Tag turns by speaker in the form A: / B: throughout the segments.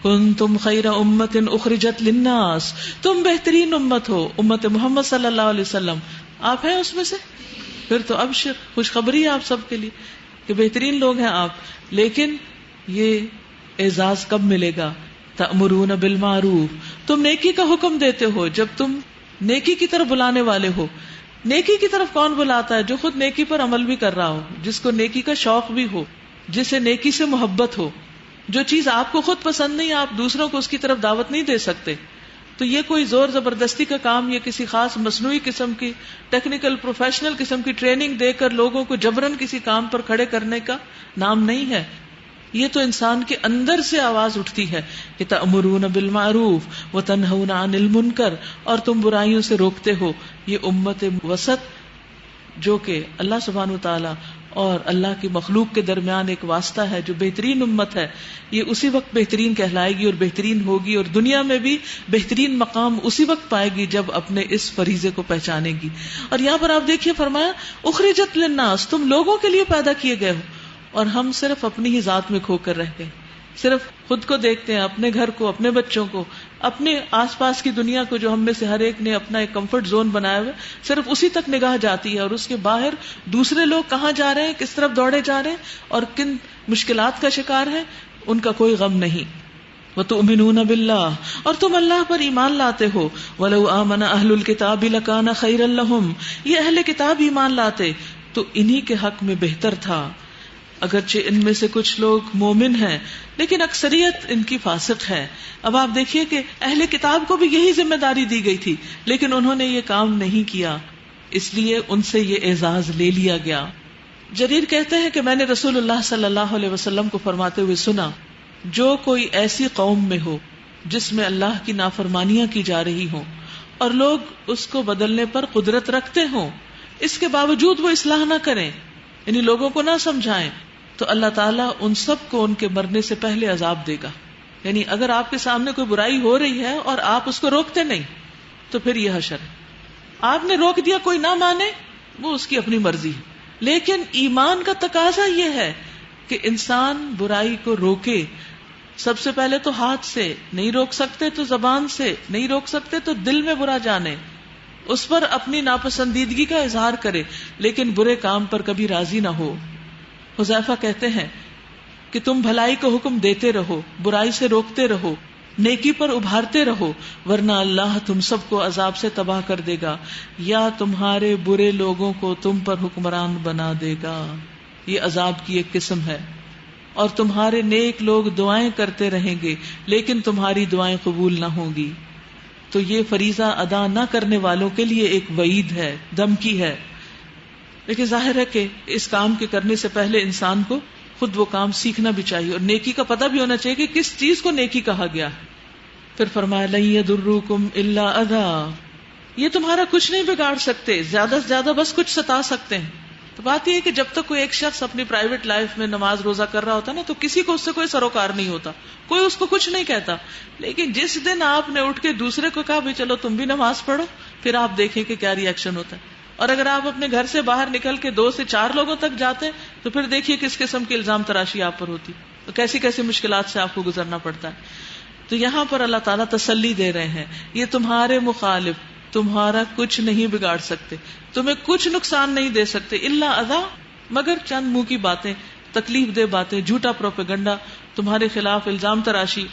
A: کنتم خیر امت اخرجت للناس، تم بہترین امت ہو، امت محمد صلی اللہ علیہ وسلم، آپ ہیں اس میں سے؟ پھر تو ابشر، خوشخبری ہے آپ سب کے لیے کہ بہترین لوگ ہیں آپ. لیکن یہ اعزاز کب ملے گا؟ تأمرون بالمعروف، تم نیکی کا حکم دیتے ہو جب تم نیکی کی طرف بلانے والے ہو. نیکی کی طرف کون بلاتا ہے؟ جو خود نیکی پر عمل بھی کر رہا ہو، جس کو نیکی کا شوق بھی ہو، جسے نیکی سے محبت ہو. جو چیز آپ کو خود پسند نہیں، آپ دوسروں کو اس کی طرف دعوت نہیں دے سکتے. تو یہ کوئی زور زبردستی کا کام یا کسی خاص مصنوعی قسم کی ٹیکنیکل پروفیشنل قسم کی ٹریننگ دے کر لوگوں کو جبرن کسی کام پر کھڑے کرنے کا نام نہیں ہے. یہ تو انسان کے اندر سے آواز اٹھتی ہے کہ تأمرون بالمعروف وتنہون عن المنکر، اور تم برائیوں سے روکتے ہو. یہ امت وسط جو کہ اللہ سبحانہ وتعالی اور اللہ کی مخلوق کے درمیان ایک واسطہ ہے، جو بہترین امت ہے، یہ اسی وقت بہترین کہلائے گی اور بہترین ہوگی، اور دنیا میں بھی بہترین مقام اسی وقت پائے گی جب اپنے اس فریضے کو پہچانے گی. اور یہاں پر آپ دیکھیے فرمایا اخرجت للناس، تم لوگوں کے لیے پیدا کیے گئے ہو. اور ہم صرف اپنی ہی ذات میں کھو کر رہ گئے، صرف خود کو دیکھتے ہیں، اپنے گھر کو، اپنے بچوں کو، اپنے آس پاس کی دنیا کو، جو ہم میں سے ہر ایک نے اپنا ایک کمفرٹ زون بنایا ہوا، صرف اسی تک نگاہ جاتی ہے، اور اس کے باہر دوسرے لوگ کہاں جا رہے ہیں، کس طرف دوڑے جا رہے ہیں اور کن مشکلات کا شکار ہیں، ان کا کوئی غم نہیں. وَتُؤْمِنُونَ بِاللَّهِ، اور تم اللہ پر ایمان لاتے ہو. وَلَوْ آمَنَ أَهْلُ الْكِتَابِ لَكَانَ خَيْرًا لَهُمْ، یہ اہل کتاب ایمان لاتے تو انہی کے حق میں بہتر تھا. اگرچہ ان میں سے کچھ لوگ مومن ہیں لیکن اکثریت ان کی فاسق ہے. اب آپ دیکھیے کہ اہل کتاب کو بھی یہی ذمہ داری دی گئی تھی، لیکن انہوں نے یہ کام نہیں کیا، اس لیے ان سے یہ اعزاز لے لیا گیا. جریر کہتے ہیں کہ میں نے رسول اللہ صلی اللہ علیہ وسلم کو فرماتے ہوئے سنا، جو کوئی ایسی قوم میں ہو جس میں اللہ کی نافرمانیاں کی جا رہی ہوں اور لوگ اس کو بدلنے پر قدرت رکھتے ہوں، اس کے باوجود وہ اصلاح نہ کریں، یعنی لوگوں کو نہ سمجھائیں، تو اللہ تعالیٰ ان سب کو ان کے مرنے سے پہلے عذاب دے گا. یعنی اگر آپ کے سامنے کوئی برائی ہو رہی ہے اور آپ اس کو روکتے نہیں تو پھر یہ حشر ہے. آپ نے روک دیا، کوئی نہ مانے، وہ اس کی اپنی مرضی ہے. لیکن ایمان کا تقاضا یہ ہے کہ انسان برائی کو روکے. سب سے پہلے تو ہاتھ سے نہیں روک سکتے تو زبان سے نہیں روک سکتے تو دل میں برا جانے، اس پر اپنی ناپسندیدگی کا اظہار کرے، لیکن برے کام پر کبھی راضی نہ ہو. حذیفہ کہتے ہیں کہ تم بھلائی کو حکم دیتے رہو، برائی سے روکتے رہو، نیکی پر ابھارتے رہو، ورنہ اللہ تم سب کو عذاب سے تباہ کر دے گا، یا تمہارے برے لوگوں کو تم پر حکمران بنا دے گا. یہ عذاب کی ایک قسم ہے. اور تمہارے نیک لوگ دعائیں کرتے رہیں گے لیکن تمہاری دعائیں قبول نہ ہوں گی. تو یہ فریضہ ادا نہ کرنے والوں کے لیے ایک وعید ہے، دھمکی ہے. لیکن ظاہر ہے کہ اس کام کے کرنے سے پہلے انسان کو خود وہ کام سیکھنا بھی چاہیے اور نیکی کا پتہ بھی ہونا چاہیے کہ کس چیز کو نیکی کہا گیا. پھر فرمایا لن یضروکم الا اذی، یہ تمہارا کچھ نہیں بگاڑ سکتے، زیادہ سے زیادہ بس کچھ ستا سکتے ہیں. تو بات یہ ہے کہ جب تک کوئی ایک شخص اپنی پرائیویٹ لائف میں نماز روزہ کر رہا ہوتا نا تو کسی کو اس سے کوئی سروکار نہیں ہوتا، کوئی اس کو کچھ نہیں کہتا. لیکن جس دن آپ نے اٹھ کے دوسرے کو کہا بھی چلو تم بھی نماز پڑھو، پھر آپ دیکھیں کہ کیا ری ایکشن ہوتا ہے. اور اگر آپ اپنے گھر سے باہر نکل کے 2 سے 4 لوگوں تک جاتے ہیں تو پھر دیکھیے کس قسم کی الزام تراشی آپ پر ہوتی، تو کیسی کیسی مشکلات سے آپ کو گزرنا پڑتا ہے. تو یہاں پر اللہ تعالیٰ تسلی دے رہے ہیں، یہ تمہارے مخالف تمہارا کچھ نہیں بگاڑ سکتے، تمہیں کچھ نقصان نہیں دے سکتے، الا اذی، مگر چند منہ کی باتیں، تکلیف دہ باتیں، جھوٹا پروپیگنڈا، تمہارے خلاف الزام تراشی.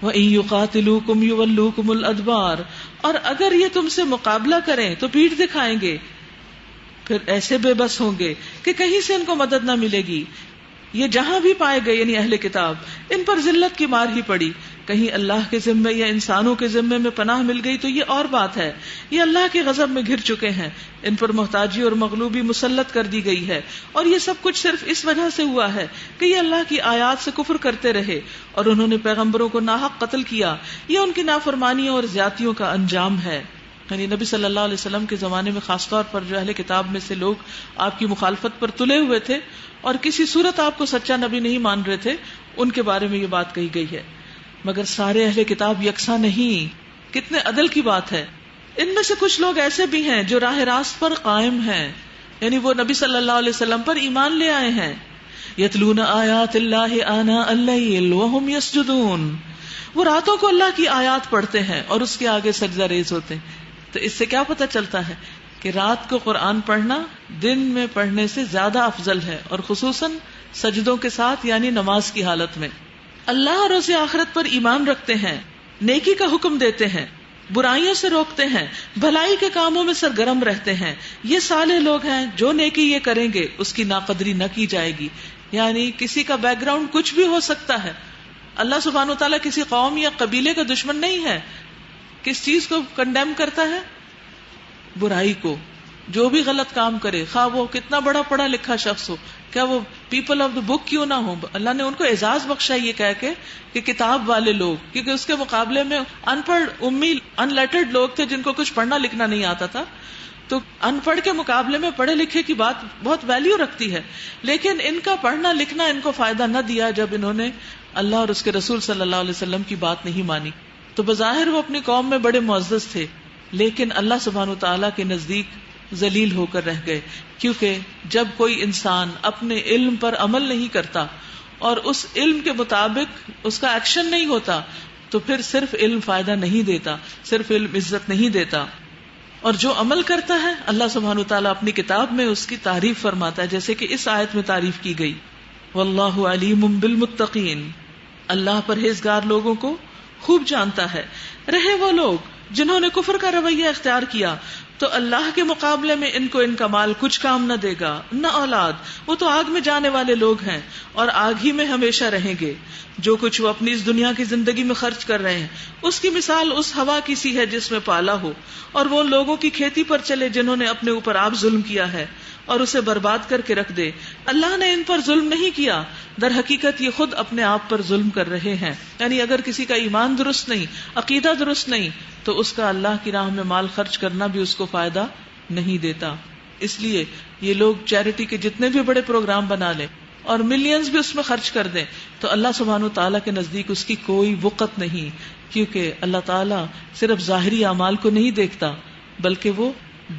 A: وَإِن يُقَاتِلُوكُمْ يُوَلُّوكُمُ الْأَدْبَارَ، اور اگر یہ تم سے مقابلہ کریں تو پیٹھ دکھائیں گے، پھر ایسے بے بس ہوں گے کہ کہیں سے ان کو مدد نہ ملے گی. یہ جہاں بھی پائے گئے یعنی اہل کتاب، ان پر ذلت کی مار ہی پڑی. کہیں اللہ کے ذمے یا انسانوں کے ذمے میں پناہ مل گئی تو یہ اور بات ہے، یہ اللہ کے غضب میں گھر چکے ہیں، ان پر محتاجی اور مغلوبی مسلط کر دی گئی ہے. اور یہ سب کچھ صرف اس وجہ سے ہوا ہے کہ یہ اللہ کی آیات سے کفر کرتے رہے اور انہوں نے پیغمبروں کو ناحق قتل کیا. یہ ان کی نافرمانیوں اور زیادتیوں کا انجام ہے. یعنی نبی صلی اللہ علیہ وسلم کے زمانے میں خاص طور پر جو اہل کتاب میں سے لوگ آپ کی مخالفت پر تلے ہوئے تھے اور کسی صورت آپ کو سچا نبی نہیں مان رہے تھے، ان کے بارے میں یہ بات کہی گئی ہے. مگر سارے اہل کتاب یکساں نہیں. کتنے عدل کی بات ہے. ان میں سے کچھ لوگ ایسے بھی ہیں جو راہ راست پر قائم ہیں، یعنی وہ نبی صلی اللہ علیہ وسلم پر ایمان لے آئے ہیں. یتلون آیات اللہ آناء اللیل وہم یسجدون، وہ راتوں کو اللہ کی آیات پڑھتے ہیں اور اس کے آگے سجدہ ریز ہوتے ہیں. تو اس سے کیا پتہ چلتا ہے کہ رات کو قرآن پڑھنا دن میں پڑھنے سے زیادہ افضل ہے، اور خصوصاً سجدوں کے ساتھ، یعنی نماز کی حالت میں. اللہ اور روز آخرت پر ایمان رکھتے ہیں، نیکی کا حکم دیتے ہیں، برائیوں سے روکتے ہیں، بھلائی کے کاموں میں سرگرم رہتے ہیں، یہ صالح لوگ ہیں. جو نیکی یہ کریں گے اس کی ناقدری نہ کی جائے گی. یعنی کسی کا بیک گراؤنڈ کچھ بھی ہو سکتا ہے. اللہ سبحانہ وتعالیٰ کسی قوم یا قبیلے کا دشمن نہیں ہے. کس چیز کو کنڈیم کرتا ہے؟ برائی کو. جو بھی غلط کام کرے، خواہ وہ کتنا بڑا پڑھا لکھا شخص ہو، کیا وہ پیپل آف دا بک کیوں نہ ہو، اللہ نے ان کو اعزاز بخشا یہ کہہ کے کہ کتاب والے لوگ، کیونکہ اس کے مقابلے میں ان پڑھ امی ان لیٹرڈ لوگ تھے جن کو کچھ پڑھنا لکھنا نہیں آتا تھا. تو ان پڑھ کے مقابلے میں پڑھے لکھے کی بات بہت ویلیو رکھتی ہے. لیکن ان کا پڑھنا لکھنا ان کو فائدہ نہ دیا جب انہوں نے اللہ اور اس کے رسول صلی اللہ علیہ وسلم کی بات نہیں مانی. تو بظاہر وہ اپنی قوم میں بڑے معزز تھے، لیکن اللہ سبحانہ وتعالیٰ کے نزدیک ذلیل ہو کر رہ گئے. کیونکہ جب کوئی انسان اپنے علم پر عمل نہیں کرتا اور اس علم کے مطابق اس کا ایکشن نہیں ہوتا تو پھر صرف علم فائدہ نہیں دیتا، صرف علم عزت نہیں دیتا. اور جو عمل کرتا ہے اللہ سبحانہ وتعالیٰ اپنی کتاب میں اس کی تعریف فرماتا ہے، جیسے کہ اس آیت میں تعریف کی گئی، واللہ علیم بالمتقین. اللہ پرہیزگار لوگوں کو خوب جانتا ہے. رہے وہ لوگ جنہوں نے کفر کا رویہ اختیار کیا تو اللہ کے مقابلے میں ان کو ان کا مال کچھ کام نہ دے گا، نہ اولاد. وہ تو آگ میں جانے والے لوگ ہیں اور آگ ہی میں ہمیشہ رہیں گے. جو کچھ وہ اپنی اس دنیا کی زندگی میں خرچ کر رہے ہیں اس کی مثال اس ہوا کی سی ہے جس میں پالا ہو، اور وہ لوگوں کی کھیتی پر چلے جنہوں نے اپنے اوپر آپ ظلم کیا ہے اور اسے برباد کر کے رکھ دے. اللہ نے ان پر ظلم نہیں کیا، در حقیقت یہ خود اپنے آپ پر ظلم کر رہے ہیں. یعنی اگر کسی کا ایمان درست نہیں، عقیدہ درست نہیں، تو اس کا اللہ کی راہ میں مال خرچ کرنا بھی اس کو فائدہ نہیں دیتا. اس لیے یہ لوگ چیریٹی کے جتنے بھی بڑے پروگرام بنا لیں اور ملینز بھی اس میں خرچ کر دیں تو اللہ سبحانہ وتعالیٰ کے نزدیک اس کی کوئی وقت نہیں، کیونکہ اللہ تعالیٰ صرف ظاہری اعمال کو نہیں دیکھتا بلکہ وہ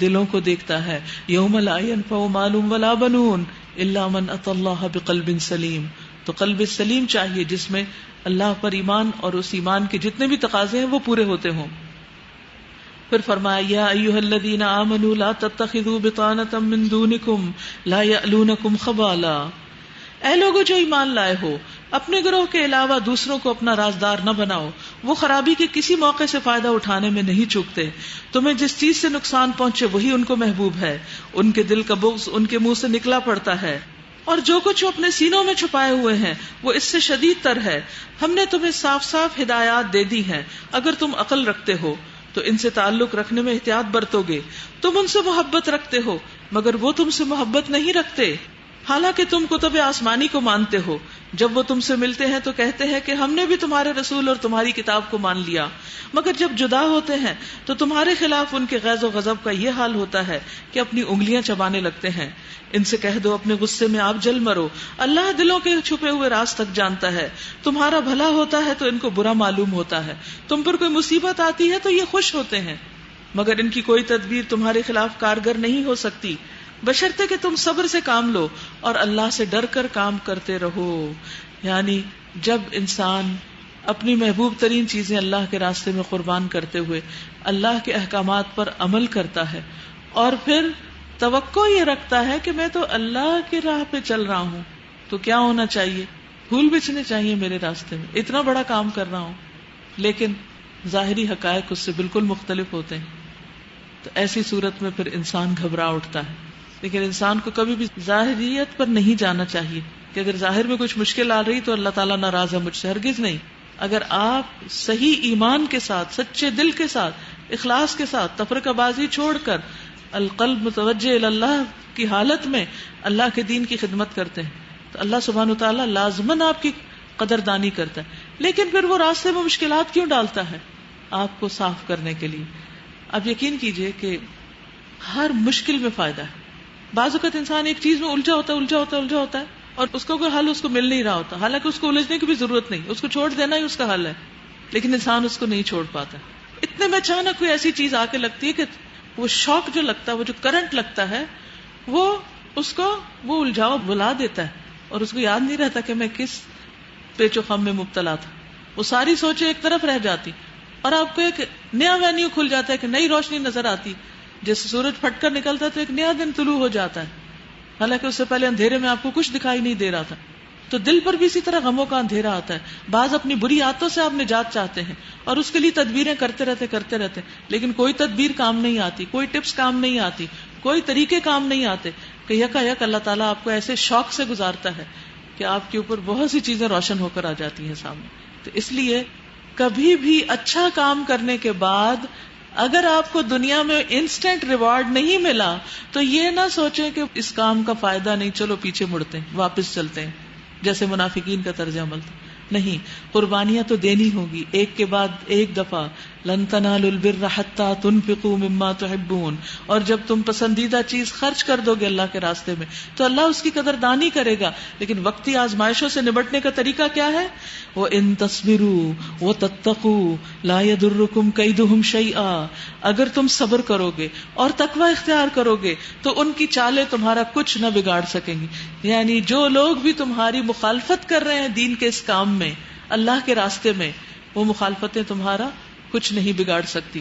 A: دلوں کو دیکھتا ہے. یوم لا ينفع مال ولا بنون الا من اتى اللہ بقلب سلیم. تو قلب سلیم چاہیے جس میں اللہ پر ایمان اور اس ایمان کے جتنے بھی تقاضے ہیں وہ پورے ہوتے ہوں. پھر فرمایا یا ایھا الذین آمنوا لا تتخذوا بطانۃ من دونکم لا یألونکم خبالا. اے لوگو جو ایمان لائے ہو، اپنے گروہ کے علاوہ دوسروں کو اپنا رازدار نہ بناؤ. وہ خرابی کے کسی موقع سے فائدہ اٹھانے میں نہیں چوکتے. تمہیں جس چیز سے نقصان پہنچے وہی ان کو محبوب ہے. ان کے دل کا بغض ان کے منہ سے نکلا پڑتا ہے، اور جو کچھ وہ اپنے سینوں میں چھپائے ہوئے ہیں وہ اس سے شدید تر ہے. ہم نے تمہیں صاف صاف ہدایات دے دی ہیں، اگر تم عقل رکھتے ہو تو ان سے تعلق رکھنے میں احتیاط برتو گے. تم ان سے محبت رکھتے ہو مگر وہ تم سے محبت نہیں رکھتے، حالانکہ تم کتب آسمانی کو مانتے ہو. جب وہ تم سے ملتے ہیں تو کہتے ہیں کہ ہم نے بھی تمہارے رسول اور تمہاری کتاب کو مان لیا، مگر جب جدا ہوتے ہیں تو تمہارے خلاف ان کے غیظ و غضب کا یہ حال ہوتا ہے کہ اپنی انگلیاں چبانے لگتے ہیں. ان سے کہہ دو اپنے غصے میں آپ جل مرو، اللہ دلوں کے چھپے ہوئے راز تک جانتا ہے. تمہارا بھلا ہوتا ہے تو ان کو برا معلوم ہوتا ہے، تم پر کوئی مصیبت آتی ہے تو یہ خوش ہوتے ہیں، مگر ان کی کوئی تدبیر تمہارے خلاف کارگر نہیں ہو سکتی، بشرطے کہ تم صبر سے کام لو اور اللہ سے ڈر کر کام کرتے رہو. یعنی جب انسان اپنی محبوب ترین چیزیں اللہ کے راستے میں قربان کرتے ہوئے اللہ کے احکامات پر عمل کرتا ہے اور پھر توقع یہ رکھتا ہے کہ میں تو اللہ کی راہ پہ چل رہا ہوں، تو کیا ہونا چاہیے؟ پھول بچنے چاہیے میرے راستے میں، اتنا بڑا کام کر رہا ہوں. لیکن ظاہری حقائق اس سے بالکل مختلف ہوتے ہیں. تو ایسی صورت میں پھر انسان گھبرا اٹھتا ہے. لیکن انسان کو کبھی بھی ظاہریت پر نہیں جانا چاہیے کہ اگر ظاہر میں کچھ مشکل آ رہی تو اللہ تعالیٰ ناراض ہے مجھ سے، ہرگز نہیں. اگر آپ صحیح ایمان کے ساتھ، سچے دل کے ساتھ، اخلاص کے ساتھ، تفرقہ بازی چھوڑ کر القلب متوجہ اللہ کی حالت میں اللہ کے دین کی خدمت کرتے ہیں تو اللہ سبحانہ وتعالیٰ لازماً آپ کی قدردانی کرتا ہے. لیکن پھر وہ راستے میں مشکلات کیوں ڈالتا ہے؟ آپ کو صاف کرنے کے لیے. آپ یقین کیجئے کہ ہر مشکل میں فائدہ ہے. بعض اوقات انسان ایک چیز میں الجھا ہوتا ہے اور اس کا کوئی حل اس کو مل نہیں رہا ہوتا، حالانکہ اس کو الجھنے کی بھی ضرورت نہیں، اس کو چھوڑ دینا ہی اس کا حل ہے، لیکن انسان اس کو نہیں چھوڑ پاتا. اتنے میں اچانک کوئی ایسی چیز آ کے لگتی ہے کہ وہ شوق جو لگتا ہے، وہ جو کرنٹ لگتا ہے، وہ اس کو وہ الجھاؤ بلا دیتا ہے اور اس کو یاد نہیں رہتا کہ میں کس پیچ و خم میں مبتلا تھا. وہ ساری سوچیں ایک طرف رہ جاتی اور آپ کو ایک نیا وینیو کھل جاتا ہے کہ نئی روشنی نظر آتی. جیسے سورج پھٹ کر نکلتا ہے تو ایک نیا دن طلوع ہو جاتا ہے، حالانکہ اس سے پہلے اندھیرے میں آپ کو کچھ دکھائی نہیں دے رہا تھا. تو دل پر بھی اسی طرح غموں کا اندھیرا آتا ہے. بعض اپنی بری عادتوں سے آپ نجات چاہتے ہیں اور اس کے لیے تدبیریں کرتے رہتے لیکن کوئی تدبیر کام نہیں آتی، کوئی ٹپس کام نہیں آتی، کوئی طریقے کام نہیں آتے کہ یکا یک اللہ تعالیٰ آپ کو ایسے شوق سے گزارتا ہے کہ آپ کے اوپر بہت سی چیزیں روشن ہو کر آ جاتی ہیں سامنے. تو اس لیے کبھی بھی اچھا کام کرنے کے بعد اگر آپ کو دنیا میں انسٹنٹ ریوارڈ نہیں ملا تو یہ نہ سوچیں کہ اس کام کا فائدہ نہیں، چلو پیچھے مڑتے ہیں، واپس چلتے ہیں، جیسے منافقین کا طرز عمل تھا. نہیں، قربانیاں تو دینی ہوگی ایک کے بعد ایک دفعہ. لن تنالوا البر حتى تنفقوا مما تحبون. اور جب تم پسندیدہ چیز خرچ کر دو گے اللہ کے راستے میں تو اللہ اس کی قدردانی کرے گا. لیکن وقتی آزمائشوں سے نمٹنے کا طریقہ کیا ہے؟ وَإِن تَصْبِرُوا وَتَتَّقُوا لَا يَضُرُّكُمْ كَيْدُهُمْ شَيْئًا. اگر تم صبر کرو گے اور تقوی اختیار کرو گے تو ان کی چالیں تمہارا کچھ نہ بگاڑ سکیں گی. یعنی جو لوگ بھی تمہاری مخالفت کر رہے ہیں دین کے اس کام میں، اللہ کے راستے میں، وہ مخالفتیں تمہارا کچھ نہیں بگاڑ سکتی.